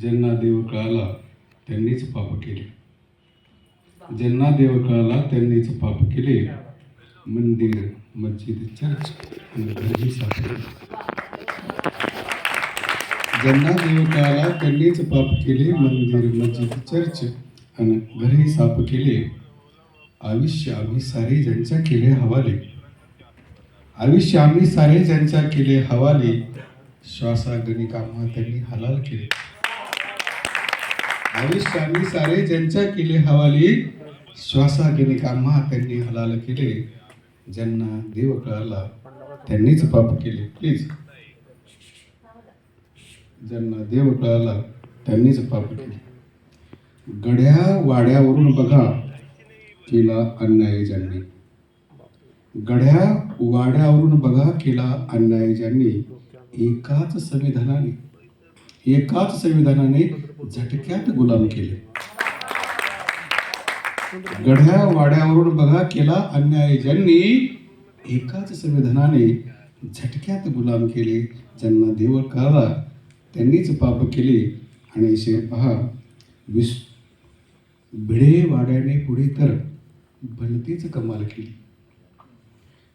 ज्यांना देव कळाला त्यांनीच पाप केले. ज्यांना देव कळाला त्यांनीच पाप केले. मंदिर, मस्जिद, चर्च आणि घरही साफ केले. ज्यांना देव कळाला त्यांनीच पाप केले. मंदिर, मस्जिद, चर्च आणि घरही साफ केले. आयुष्य आम्ही सारे ज्यांच्या केले हवाले. आयुष्य आम्ही सारे ज्यांच्या केले हवाले. श्वासागणी कामा त्यांनी हलाल केले. आयुष्य आम्ही सारे ज्यांच्या केले हवाले. श्वासागणी कामा त्यांनी हलाल केले. ज्यांना देव कळाला त्यांनीच पाप केले. प्लीज. ज्यांना देव कळाला त्यांनीच पाप केले. गड्या वाड्यावरून बघा केला अन्याय ज्यांनी. गड्या वाड्यावरून बघा केला अन्याय ज्यांनी. एकाच संविधानाने झटक्यात गुलाम केले. गड्या वाड्यावरून बघा केला अन्याय ज्यांनी. एकाच संविधानाने झटक्यात गुलाम केले. ज्यांना देव कळाला त्यांनीच पाप केले. आणि शेर पहा, भिडे वाड्याने पुढे तर भलतीच कमाल केली.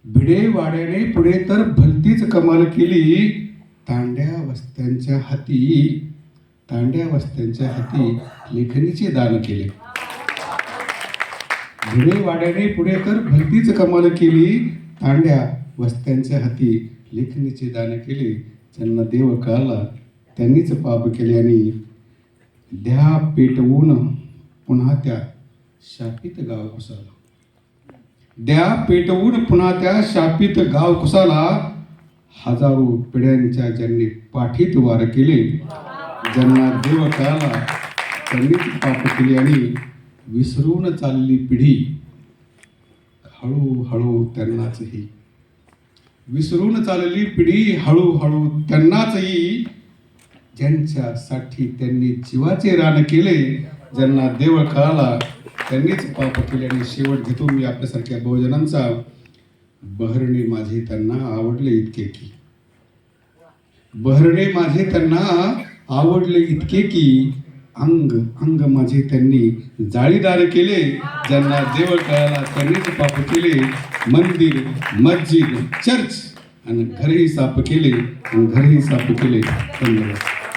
भिडे वाड्याने पुढे तर भलतीच कमाल केली. तांड्या वस्त्यांच्या हाती लेखणीचे दान केले. भिडे वाड्याने पुढे तर भलतीच कमाल केली. तांड्या वस्त्यांच्या हाती लेखणीचे दान केले. ज्यांना देव कळाला त्यांनीच पाप केले. आणि द्या पेटवून पुन्हा त्या शापित गाव कुसाला. द्या पेटवून पुन्हा त्या शापित गाव कुसाला. हजारो पिढ्यांच्या ज्यांनी पाठीत वार केले. ज्यांना देव कळाला त्यांनीच पाप केले. आणि विसरून चालली पिढी हळूहळू त्यांनाचही. विसरून चालली पिढी हळूहळू त्यांनाचही. ज्यांच्यासाठी त्यांनी जीवाचे रान केले. ज्यांना देव कळाला त्यांनीच पाप केले. आणि शेवट घेतो मी आपल्यासारख्या बहुजनांचा. बहरणे माझे त्यांना आवडले इतके की. बहरणे माझे त्यांना आवडले इतके की. अंग अंग माझे त्यांनी जाळीदार केले. ज्यांना देव कळाला त्यांनीच पाप केले. मंदिर, मस्जिद, चर्च आणि घरही साफ केले. धन्यवाद.